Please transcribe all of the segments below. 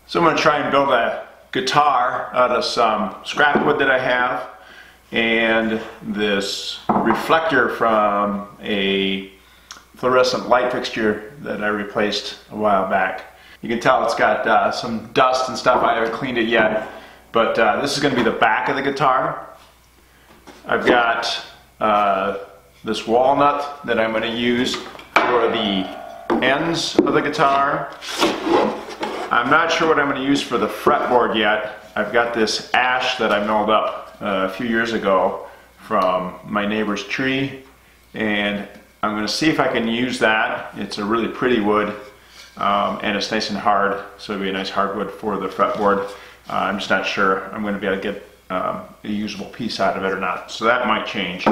So I'm going to try and build a guitar out of some scrap wood that I have and this reflector from a fluorescent light fixture that I replaced a while back. You can tell it's got some dust and stuff. I haven't cleaned it yet, but this is going to be the back of the guitar. I've got this walnut that I'm going to use for the ends of the guitar. I'm not sure what I'm going to use for the fretboard yet. I've got this ash that I milled up a few years ago from my neighbor's tree, and I'm going to see if I can use that. It's a really pretty wood, and it's nice and hard, so it'll be a nice hardwood for the fretboard. I'm just not sure I'm going to be able to get a usable piece out of it or not, so that might change.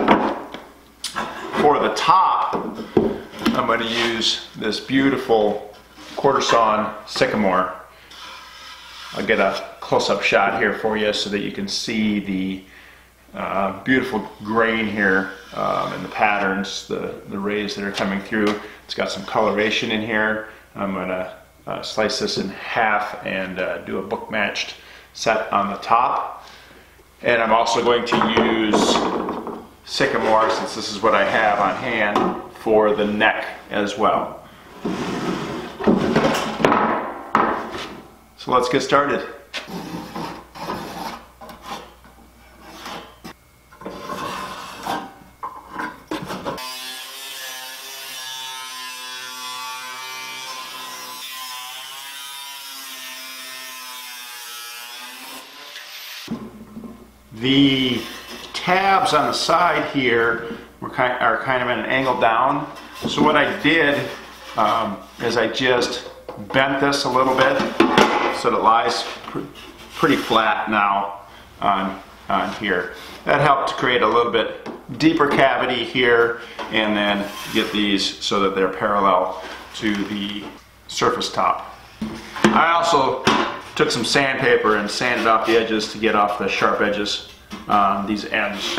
For the top, I'm going to use this beautiful quarter sawn sycamore. I'll get a close-up shot here for you so that you can see the beautiful grain here and the patterns, the rays that are coming through. It's got some coloration in here. I'm going to slice this in half and do a book matched set on the top. And I'm also going to use sycamore, since this is what I have on hand, for the neck as well. So let's get started. The tabs on the side here are kind of at an angle down. So what I did is I just bent this a little bit so that it lies pretty flat now on here. That helped to create a little bit deeper cavity here, and then get these so that they're parallel to the surface top. I also took some sandpaper and sanded off the edges to get off the sharp edges on these ends.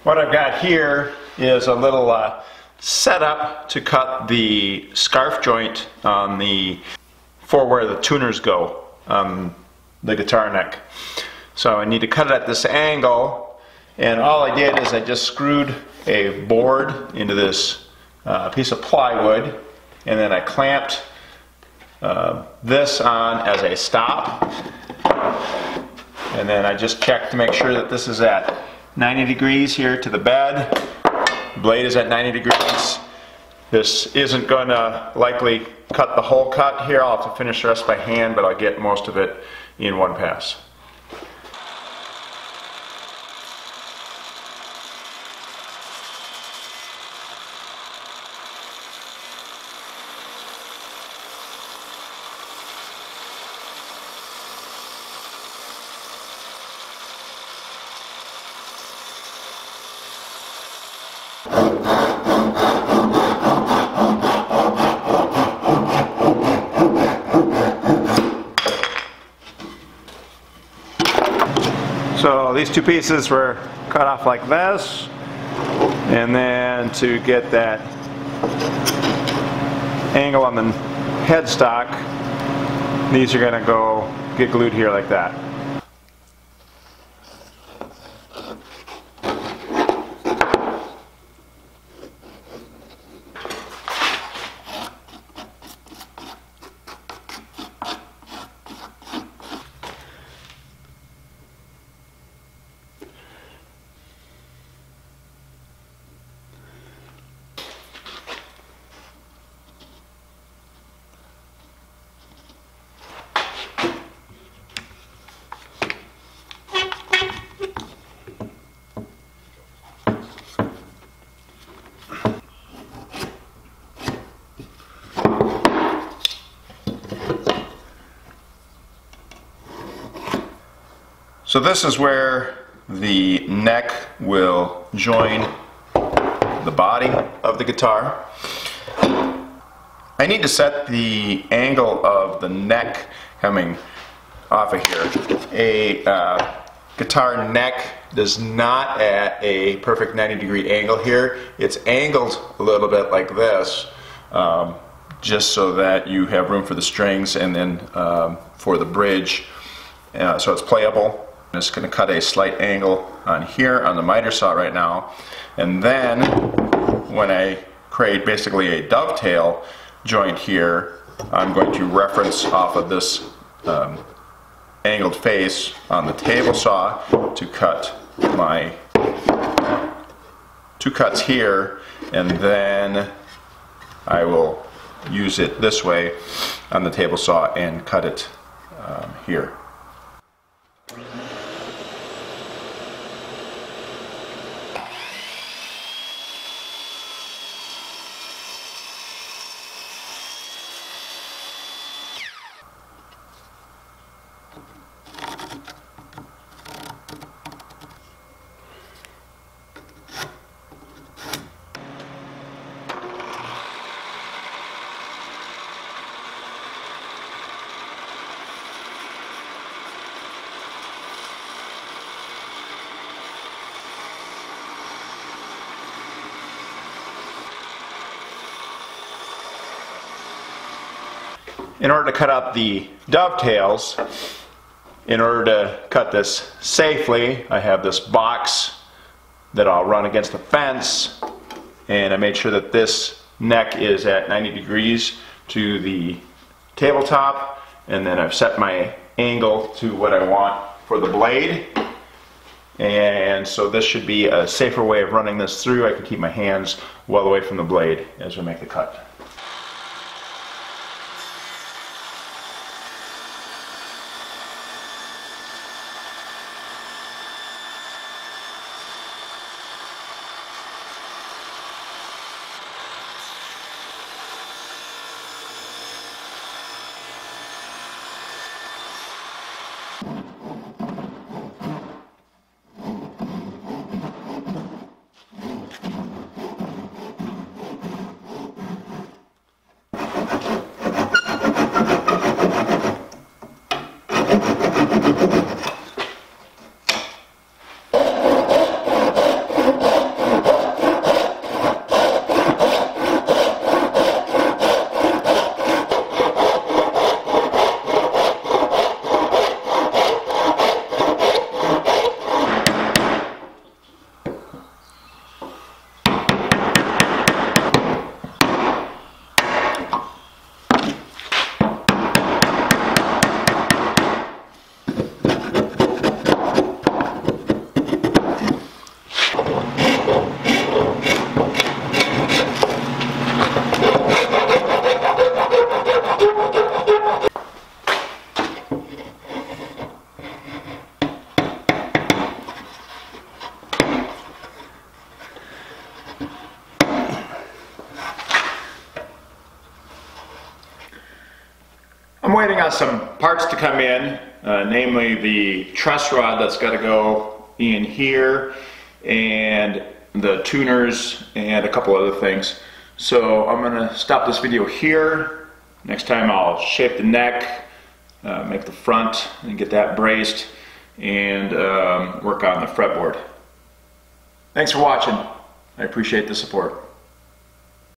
What I've got here is a little setup to cut the scarf joint on for where the tuners go on the guitar neck. So I need to cut it at this angle, and all I did is I just screwed a board into this piece of plywood, and then I clamped this on as a stop, and then I just checked to make sure that this is at 90 degrees here to the bed. Blade is at 90 degrees. This isn't going to likely cut the whole cut here. I'll have to finish the rest by hand, but I'll get most of it in one pass. these two pieces were cut off like this, and then to get that angle on the headstock, these are going to go get glued here like that. So this is where the neck will join the body of the guitar. I need to set the angle of the neck coming off of here. A guitar neck does not at a perfect 90-degree angle here. It's angled a little bit like this, just so that you have room for the strings and then for the bridge, so it's playable. I'm just going to cut a slight angle on here on the miter saw right now, and then when I create basically a dovetail joint here, I'm going to reference off of this angled face on the table saw to cut my two cuts here, and then I will use it this way on the table saw and cut it here. In order to cut out the dovetails, in order to cut this safely, I have this box that I'll run against the fence, and I made sure that this neck is at 90 degrees to the tabletop, and then I've set my angle to what I want for the blade, and so this should be a safer way of running this through. I can keep my hands well away from the blade as we make the cut. I'm waiting on some parts to come in, namely the truss rod that's got to go in here, and the tuners, and a couple other things. So I'm going to stop this video here. Next time I'll shape the neck, make the front, and get that braced, and work on the fretboard. Thanks for watching. I appreciate the support.